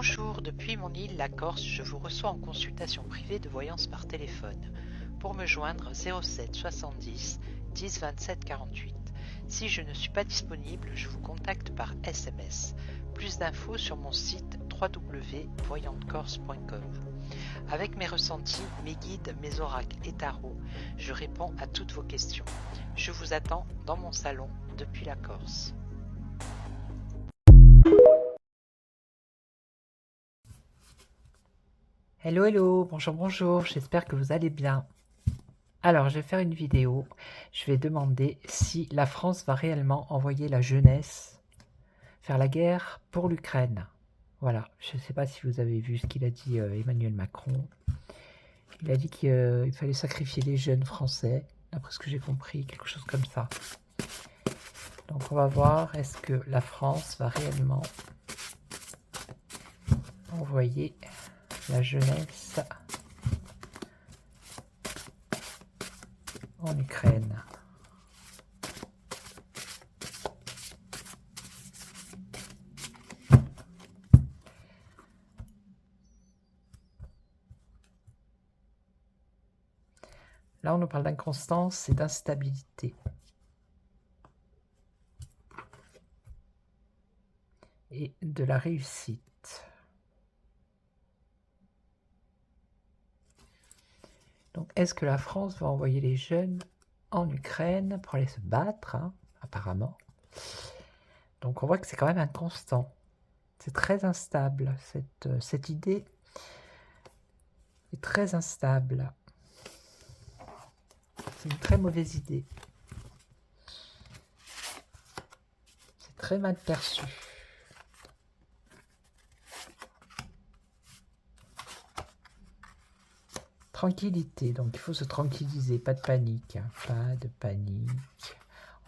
Bonjour, depuis mon île, la Corse, je vous reçois en consultation privée de voyance par téléphone. Pour me joindre, 07 70 10 27 48. Si je ne suis pas disponible, je vous contacte par SMS. Plus d'infos sur mon site www.voyantecorse.com. Avec mes ressentis, mes guides, mes oracles et tarots, je réponds à toutes vos questions. Je vous attends dans mon salon depuis la Corse. Hello, hello, bonjour, bonjour, j'espère que vous allez bien. Alors, je vais faire une vidéo. Je vais demander si la France va réellement envoyer la jeunesse faire la guerre pour l'Ukraine. Voilà, je ne sais pas si vous avez vu ce qu'il a dit Emmanuel Macron. Il a dit qu'il fallait sacrifier les jeunes français, d'après ce que j'ai compris, quelque chose comme ça. Donc, on va voir, est-ce que la France va réellement envoyer la jeunesse en Ukraine. Là, on nous parle d'inconstance et d'instabilité. Et de la réussite. Donc, est-ce que la France va envoyer les jeunes en Ukraine pour aller se battre, hein, apparemment. Donc, on voit que c'est quand même inconstant. C'est très instable. Cette idée est très instable. C'est une très mauvaise idée. C'est très mal perçu. Tranquillité, donc il faut se tranquilliser, pas de panique, hein, pas de panique.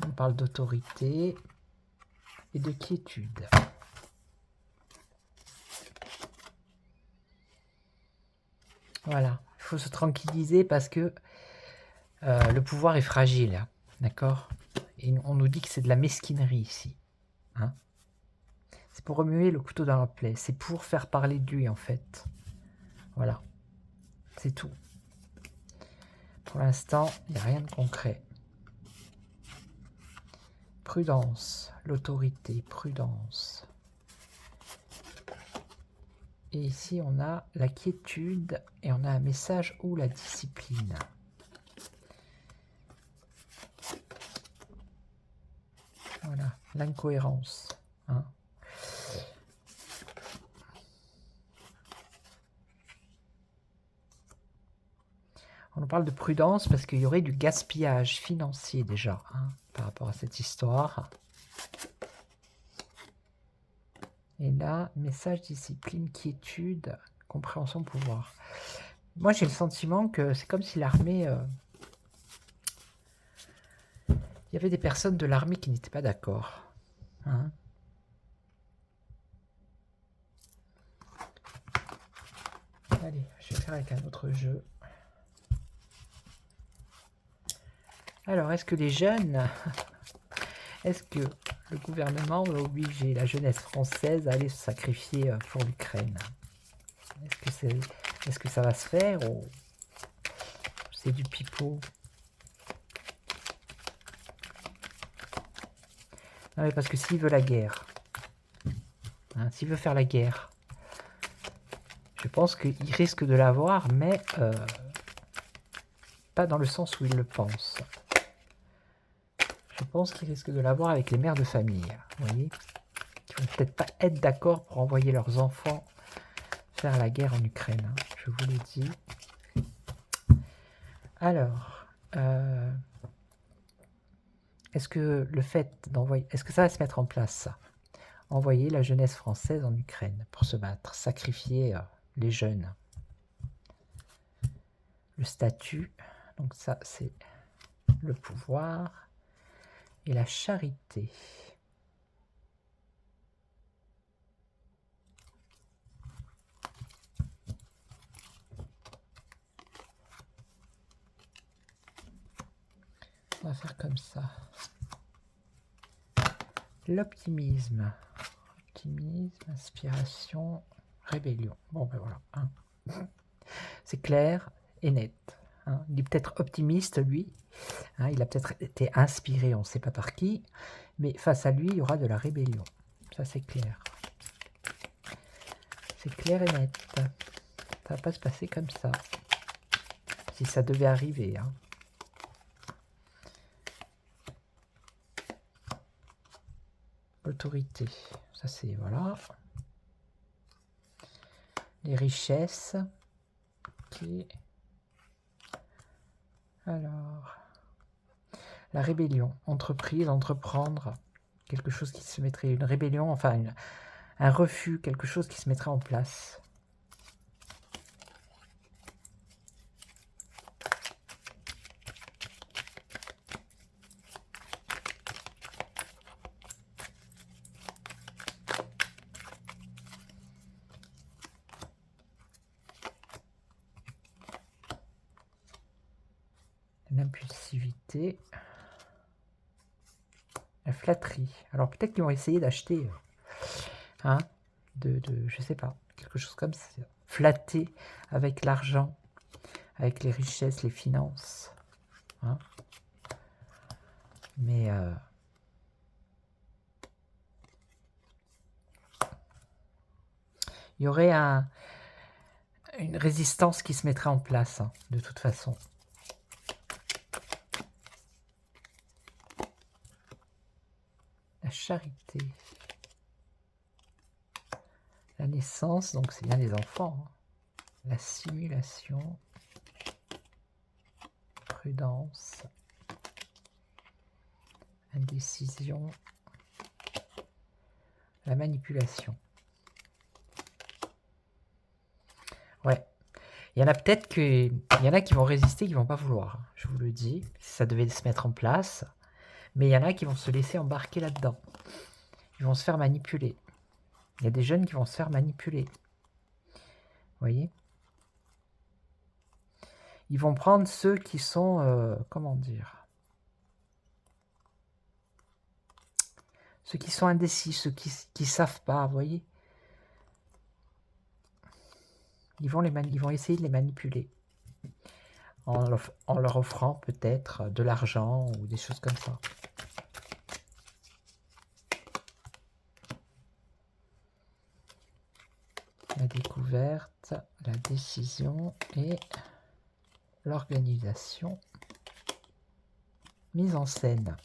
On parle d'autorité et de quiétude. Voilà, il faut se tranquilliser parce que le pouvoir est fragile, d'accord? Et on nous dit que c'est de la mesquinerie ici. Hein, c'est pour remuer le couteau dans la plaie, c'est pour faire parler de lui en fait. Voilà, c'est tout. Pour l'instant, il n'y a rien de concret. Prudence, l'autorité, prudence. Et ici, on a la quiétude et on a un message ou la discipline. Voilà, l'incohérence. Hein. On parle de prudence parce qu'il y aurait du gaspillage financier déjà, hein, par rapport à cette histoire. Et là, message, discipline, quiétude, compréhension, pouvoir. Moi, j'ai le sentiment que c'est comme si l'armée... il y avait des personnes de l'armée qui n'étaient pas d'accord. Hein. Allez, je vais faire avec un autre jeu. Alors, est-ce que les jeunes... est-ce que le gouvernement va obliger la jeunesse française à aller se sacrifier pour l'Ukraine? Est-ce que ça va se faire ou c'est du pipeau? Non mais parce que s'il veut la guerre, hein, s'il veut faire la guerre, je pense qu'il risque de l'avoir, mais pas dans le sens où il le pense. Je pense qu'il risque de l'avoir avec les mères de famille, vous voyez, qui vont peut-être pas être d'accord pour envoyer leurs enfants faire la guerre en Ukraine, hein, je vous l'ai dit. Alors, est-ce que le fait d'envoyer, est-ce que ça va se mettre en place, ça? Envoyer la jeunesse française en Ukraine pour se battre, sacrifier les jeunes. Le statut, donc ça c'est le pouvoir et la charité. On va faire comme ça. L'optimisme. Optimisme, inspiration, Rébellion. Bon, ben voilà. Hein. C'est clair et net. Hein. Il est peut-être optimiste, lui. Hein, il a peut-être été inspiré, on ne sait pas par qui. Mais face à lui, il y aura de la rébellion. Ça, c'est clair. C'est clair et net. Ça ne va pas se passer comme ça. Si ça devait arriver. Hein. Autorité. Ça, c'est... Voilà. Les richesses. Ok. Alors... La rébellion. Entreprise, entreprendre. Quelque chose qui se mettrait... Une rébellion, enfin... Un refus, quelque chose qui se mettrait en place. L'impulsivité. La flatterie. Alors peut-être qu'ils vont essayer d'acheter... Hein, je sais pas, quelque chose comme ça. Flatter avec l'argent, avec les richesses, les finances. Hein. Mais il y aurait une résistance qui se mettrait en place, hein, de toute façon. La charité. La naissance, donc c'est bien les enfants. Hein. La simulation. Prudence. Indécision. La manipulation. Ouais. Il y en a peut-être il y en a qui vont résister, qui vont pas vouloir. Je vous le dis. Ça devait se mettre en place. Mais il y en a qui vont se laisser embarquer là-dedans. Ils vont se faire manipuler. Il y a des jeunes qui vont se faire manipuler. Vous voyez? Ils vont prendre ceux qui sont... comment dire? Ceux qui sont indécis, ceux qui ne savent pas, vous voyez? Ils vont essayer de les manipuler. En leur offrant peut-être de l'argent ou des choses comme ça. La découverte, la décision et l'organisation. Mise en scène.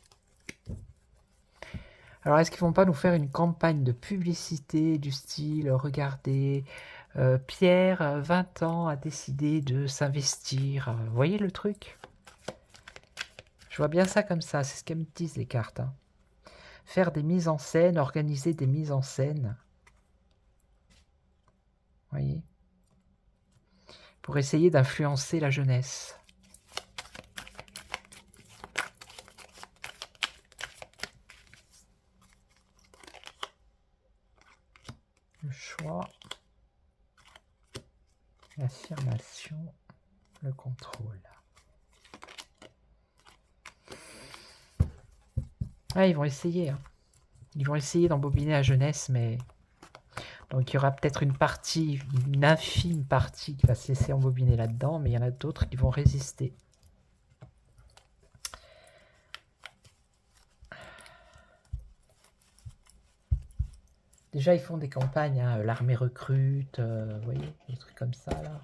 Alors, est-ce qu'ils vont pas nous faire une campagne de publicité du style, regardez, Pierre, 20 ans, a décidé de s'investir. Vous voyez le truc? Je vois bien ça comme ça, c'est ce qu'elles me disent les cartes. Hein. Faire des mises en scène, organiser des mises en scène. Vous voyez? Pour essayer d'influencer la jeunesse. Le choix. L'affirmation. Le contrôle. Ah, ils vont essayer. Hein. Ils vont essayer d'embobiner la jeunesse, mais... Donc il y aura peut-être une partie, une infime partie qui va se laisser embobiner là-dedans, mais il y en a d'autres qui vont résister. Déjà, ils font des campagnes, hein, l'armée recrute, vous voyez, des trucs comme ça, là.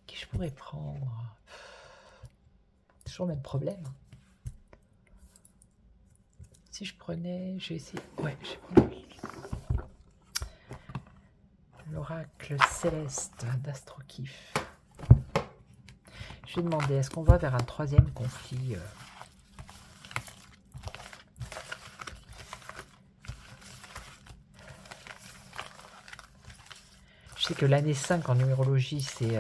Qui je pourrais prendre? C'est toujours le même problème. Si je prenais, j'ai essayé... Ouais, je vais prendre l'oracle céleste d'Astrokif. Je vais demander, est-ce qu'on va vers un troisième conflit Je sais que l'année 5 en numérologie, c'est...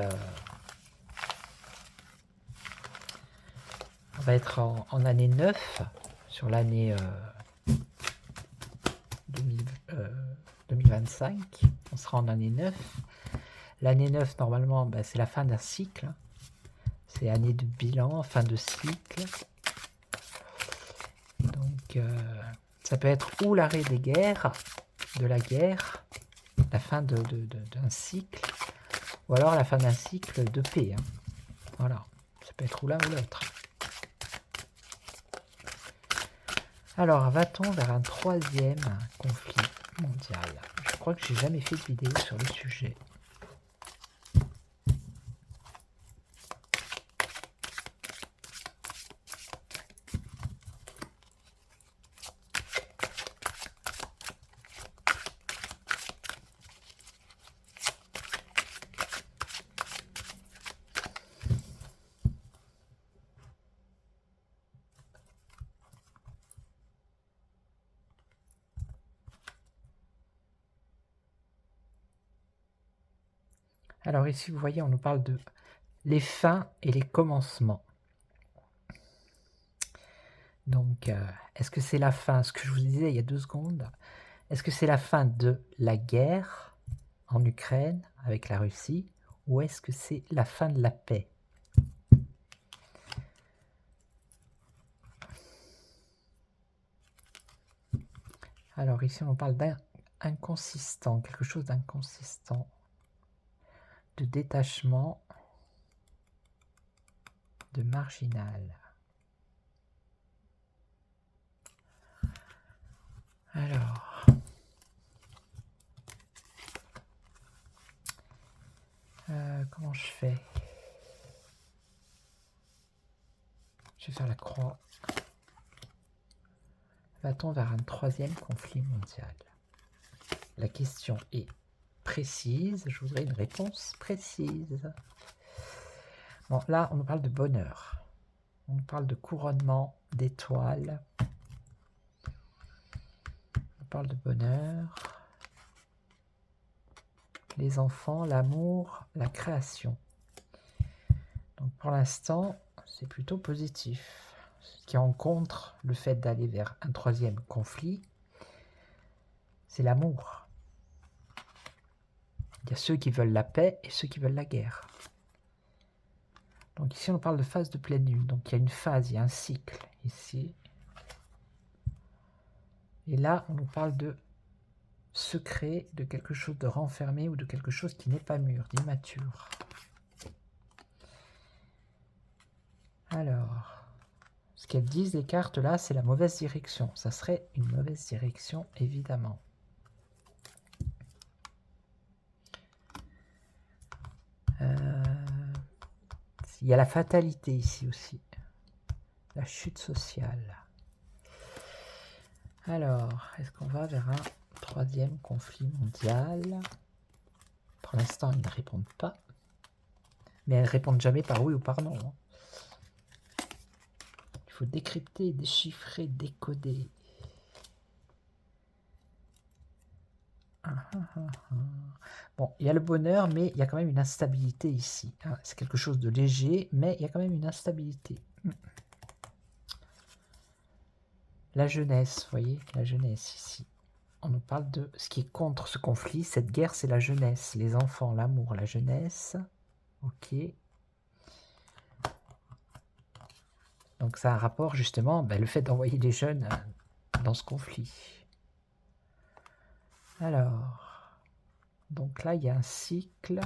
on va être en année 9, sur l'année 2025. On sera en année 9. L'année 9, normalement, bah, c'est la fin d'un cycle. C'est année de bilan, fin de cycle. Donc, ça peut être ou l'arrêt des guerres, de la guerre, la fin d'un cycle, ou alors la fin d'un cycle de paix. Hein. Voilà, ça peut être ou l'un ou l'autre. Alors, va-t-on vers un troisième conflit mondial? Je crois que j'ai jamais fait de vidéo sur le sujet. Alors ici, vous voyez, on nous parle de les fins et les commencements. Donc, est-ce que c'est la fin, ce que je vous disais il y a 2 secondes, est-ce que c'est la fin de la guerre en Ukraine avec la Russie, ou est-ce que c'est la fin de la paix? Alors ici, on parle d'inconsistant, quelque chose d'inconsistant, de détachement, de marginal. Alors, comment je fais? Je vais faire la croix. Va-t-on vers un troisième conflit mondial? La question est précise, je voudrais une réponse précise. Bon, là, on nous parle de bonheur. On nous parle de couronnement, d'étoiles. On parle de bonheur. Les enfants, l'amour, la création. Donc pour l'instant, c'est plutôt positif. Ce qui rencontre le fait d'aller vers un troisième conflit, c'est l'amour. Il y a ceux qui veulent la paix et ceux qui veulent la guerre. Donc ici, on parle de phase de pleine lune. Donc il y a une phase, il y a un cycle ici. Et là, on nous parle de secret, de quelque chose de renfermé ou de quelque chose qui n'est pas mûr, d'immature. Alors, ce qu'elles disent les cartes là, c'est la mauvaise direction. Ça serait une mauvaise direction, évidemment. Il y a la fatalité ici aussi. La chute sociale. Alors, est-ce qu'on va vers un troisième conflit mondial? Pour l'instant, ils ne répondent pas. Mais elles répondent jamais par oui ou par non. Hein. Il faut décrypter, déchiffrer, décoder. Bon, il y a le bonheur, mais il y a quand même une instabilité ici. Hein. C'est quelque chose de léger, mais il y a quand même une instabilité. La jeunesse, vous voyez, la jeunesse ici. On nous parle de ce qui est contre ce conflit. Cette guerre, c'est la jeunesse, les enfants, l'amour, la jeunesse. Ok. Donc ça a un rapport justement, le fait d'envoyer des jeunes dans ce conflit. Alors, donc là, il y a un cycle.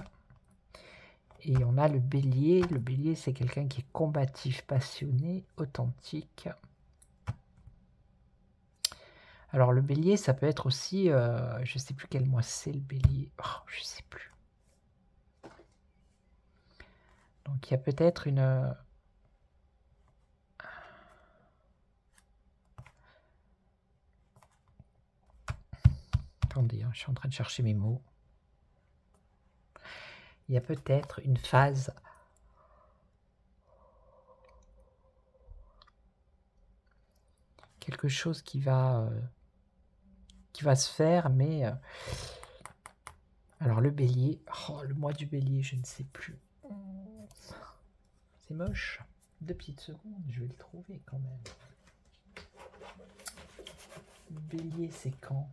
Et on a le bélier. Le bélier, c'est quelqu'un qui est combatif, passionné, authentique. Alors le bélier, ça peut être aussi, je ne sais plus quel mois c'est le bélier. Oh, je ne sais plus. Donc il y a peut-être une... Attendez, hein, je suis en train de chercher mes mots. Il y a peut-être une phase... Quelque chose qui va se faire, mais... Alors le bélier... Oh, le mois du bélier, je ne sais plus. C'est moche. 2 petites secondes, je vais le trouver quand même. Le bélier, c'est quand?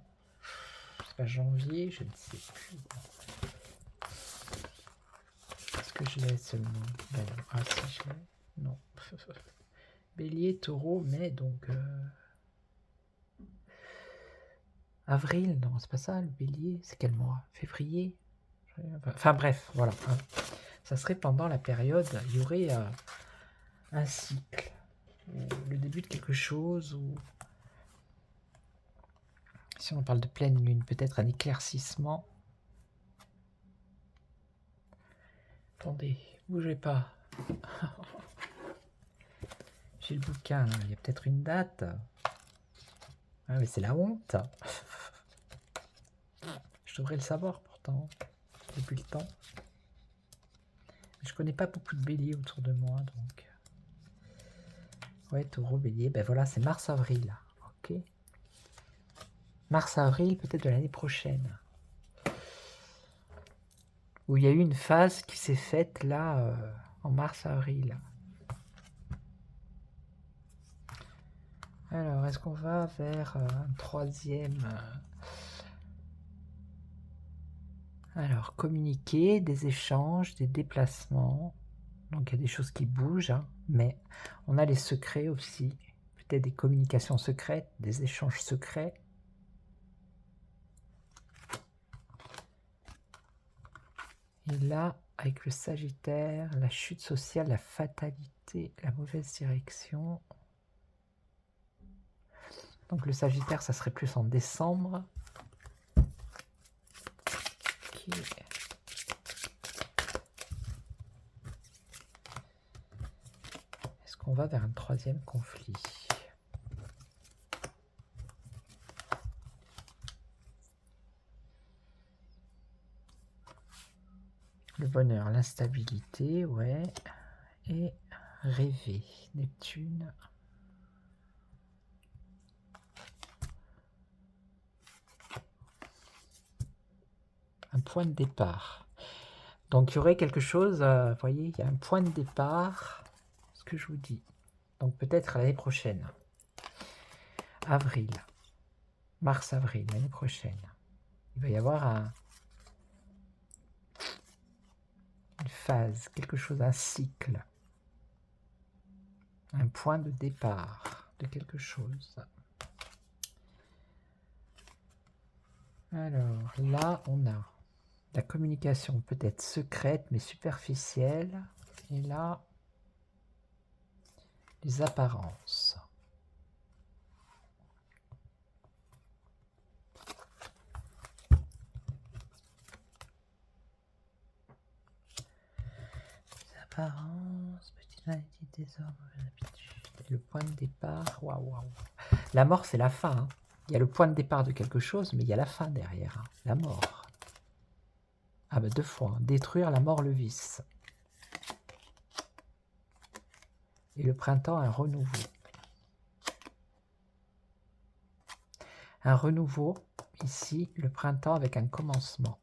C'est pas janvier, je ne sais plus. Est-ce que je l'ai seulement? Ben non. Ah si, je l'ai. Non. Bélier, taureau, mai, donc... Avril, non, c'est pas ça, le bélier, c'est quel mois? Février? Enfin bref, voilà. Hein. Ça serait pendant la période, il y aurait un cycle, ou le début de quelque chose, ou si on parle de pleine lune, peut-être un éclaircissement. Attendez, bougez pas. J'ai le bouquin, là. Il y a peut-être une date. Ah mais c'est la honte. Je devrais le savoir pourtant, depuis le temps. Je connais pas beaucoup de béliers autour de moi, donc... Ouais, taureau, bélier, ben voilà, c'est mars-avril. Ok. Mars-avril, peut-être de l'année prochaine. Où il y a eu une phase qui s'est faite là, en mars-avril. Alors, est-ce qu'on va vers un troisième Alors, communiquer, des échanges, des déplacements. Donc, il y a des choses qui bougent, hein, mais on a les secrets aussi. Peut-être des communications secrètes, des échanges secrets. Et là, avec le Sagittaire, la chute sociale, la fatalité, la mauvaise direction. Donc le Sagittaire, ça serait plus en décembre. Okay. Est-ce qu'on va vers un troisième conflit? Le bonheur, l'instabilité, ouais. Et rêver, Neptune. Un point de départ. Donc il y aurait quelque chose, vous voyez, il y a un point de départ, ce que je vous dis. Donc peut-être l'année prochaine. Avril. Mars-avril, l'année prochaine. Il va y avoir une phase, quelque chose, un cycle. Un point de départ de quelque chose. Alors là, on a la communication peut-être secrète mais superficielle. Et là, les apparences. Les apparences, petite maladie, désordre, habitude. Le point de départ, waouh, waouh. La mort, c'est la fin. Hein. Il y a le point de départ de quelque chose, mais il y a la fin derrière. Hein. La mort. Ah bah 2 fois. Hein. Détruire la mort, le vice. Et le printemps, un renouveau. Un renouveau, ici, le printemps avec un commencement.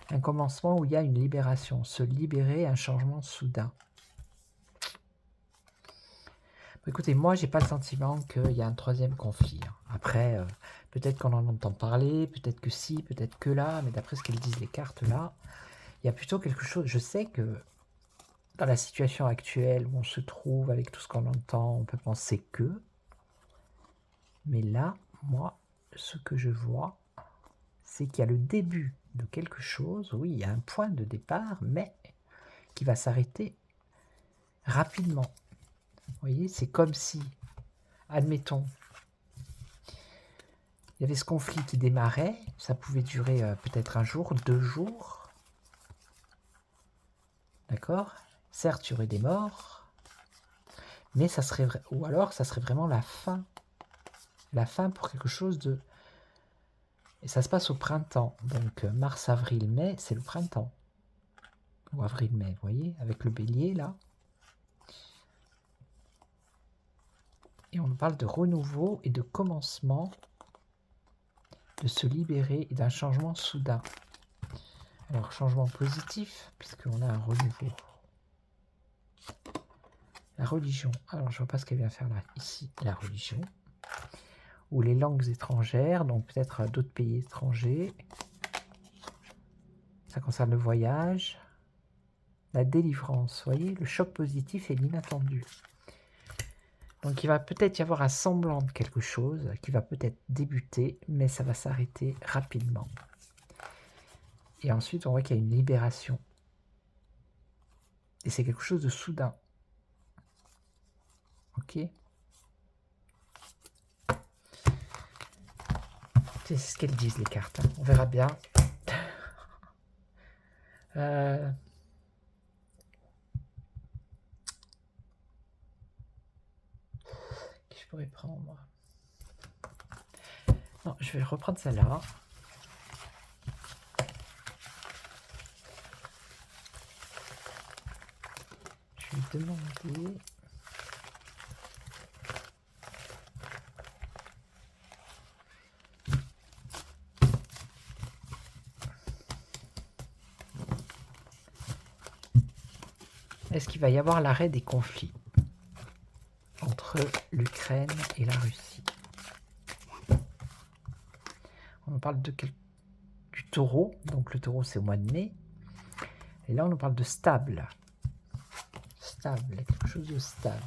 Un commencement où il y a une libération. Se libérer, un changement soudain. Écoutez, moi, j'ai pas le sentiment qu'il y a un troisième conflit. Hein. Après, peut-être qu'on en entend parler, peut-être que si, peut-être que là, mais d'après ce qu'elles disent les cartes là, il y a plutôt quelque chose. Je sais que dans la situation actuelle où on se trouve, avec tout ce qu'on entend, on peut penser que. Mais là, moi, ce que je vois, c'est qu'il y a le début de quelque chose. Oui, il y a un point de départ, mais qui va s'arrêter rapidement. Vous voyez, c'est comme si, admettons, il y avait ce conflit qui démarrait, ça pouvait durer peut-être 1 jour, 2 jours. D'accord? Certes, il y aurait des morts, mais ça serait... Ou alors, ça serait vraiment la fin. La fin pour quelque chose de... Et ça se passe au printemps. Donc, mars, avril, mai, c'est le printemps. Ou avril-mai, vous voyez, avec le bélier, là. Et on parle de renouveau et de commencement, de se libérer et d'un changement soudain. Alors, changement positif, puisqu'on a un renouveau. La religion. Alors, je vois pas ce qu'elle vient faire là. Ici, la religion. Ou les langues étrangères, donc peut-être d'autres pays étrangers. Ça concerne le voyage. La délivrance, vous voyez, le choc positif et l'inattendu. Donc il va peut-être y avoir un semblant de quelque chose qui va peut-être débuter, mais ça va s'arrêter rapidement. Et ensuite, on voit qu'il y a une libération. Et c'est quelque chose de soudain. Ok? C'est ce qu'elles disent, les cartes. Hein. On verra bien. Qui je pourrais prendre? Non, je vais reprendre celle-là. Je vais demander... Est-ce qu'il va y avoir l'arrêt des conflits entre l'Ukraine et la Russie? On parle du taureau, donc le taureau c'est au mois de mai. Et là on nous parle de stable. Stable, quelque chose de stable.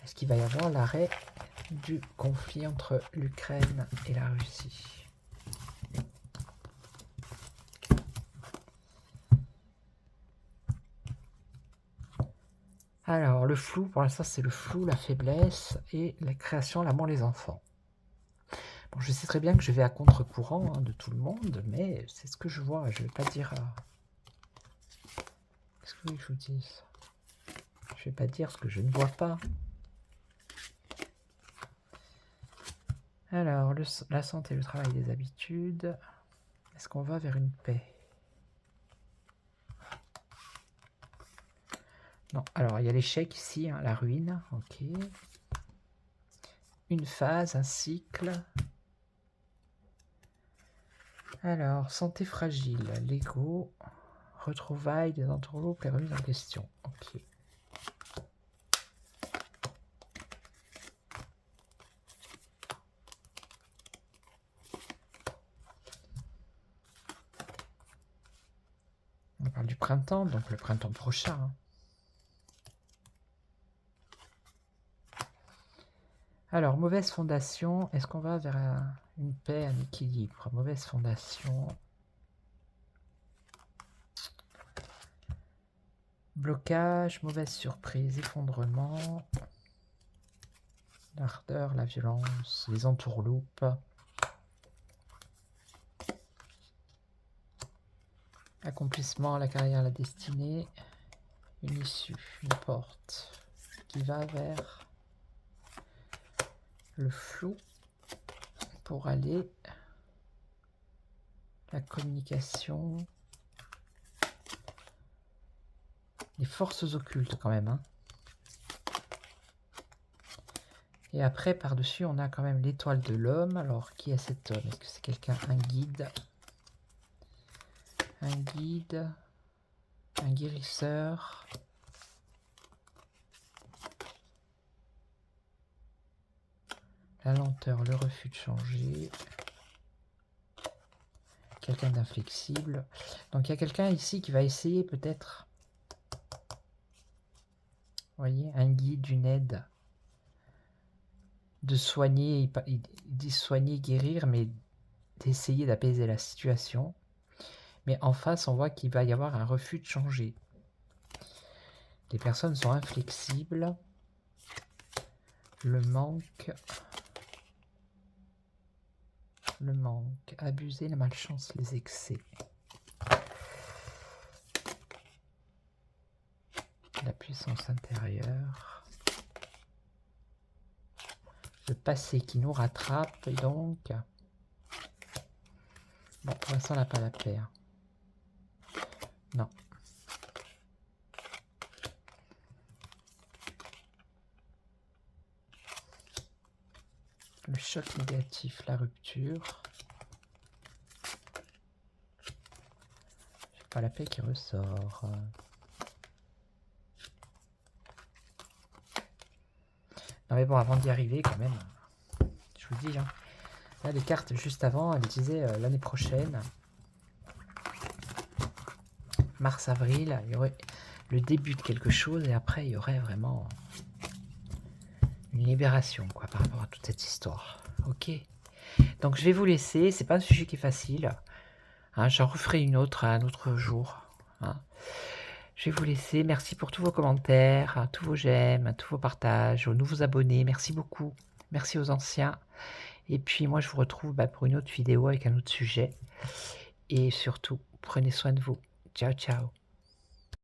Est-ce qu'il va y avoir l'arrêt du conflit entre l'Ukraine et la Russie? Alors, le flou, pour l'instant, c'est le flou, la faiblesse et la création, l'amour, les enfants. Bon, je sais très bien que je vais à contre-courant de tout le monde, mais c'est ce que je vois. Je ne vais pas dire... Qu'est-ce que vous voulez que je vous dise? Je ne vais pas dire ce que je ne vois pas. Alors, la santé, le travail, les habitudes. Est-ce qu'on va vers une paix? Non, alors il y a l'échec ici, hein, la ruine, ok. Une phase, un cycle. Alors, santé fragile, l'ego, retrouvailles, des entourloupes, les remises en question, ok. On parle du printemps, donc le printemps prochain. Hein. Alors, mauvaise fondation, est-ce qu'on va vers une paix, un équilibre? Mauvaise fondation. Blocage, mauvaise surprise, effondrement. L'ardeur, la violence, les entourloupes. Accomplissement, la carrière, la destinée. Une issue, une porte qui va vers le flou pour aller la communication, les forces occultes quand même. Hein. Et après, par-dessus, on a quand même l'étoile de l'homme. Alors, qui est cet homme? Est-ce que c'est quelqu'un, un guide? Un guide, un guérisseur. La lenteur, le refus de changer. Quelqu'un d'inflexible. Donc il y a quelqu'un ici qui va essayer peut-être, vous voyez, un guide, une aide, de soigner, il dit soigner, guérir, mais d'essayer d'apaiser la situation. Mais en face, on voit qu'il va y avoir un refus de changer. Les personnes sont inflexibles. Le manque, abuser, la malchance, les excès. La puissance intérieure. Le passé qui nous rattrape, et donc... Bon, pour l'instant, on n'a pas la paix. Hein. Non. Le choc négatif, la rupture. J'ai pas la paix qui ressort. Non mais bon, avant d'y arriver quand même, je vous dis, hein, là les cartes juste avant, elles disaient l'année prochaine, mars-avril, il y aurait le début de quelque chose et après il y aurait vraiment une libération, quoi, par rapport à toute cette histoire. Ok. Donc, je vais vous laisser. C'est pas un sujet qui est facile. Hein, j'en referai une autre à un autre jour. Hein. Je vais vous laisser. Merci pour tous vos commentaires, tous vos j'aime, tous vos partages, aux nouveaux abonnés. Merci beaucoup. Merci aux anciens. Et puis, moi, je vous retrouve pour une autre vidéo avec un autre sujet. Et surtout, prenez soin de vous. Ciao, ciao.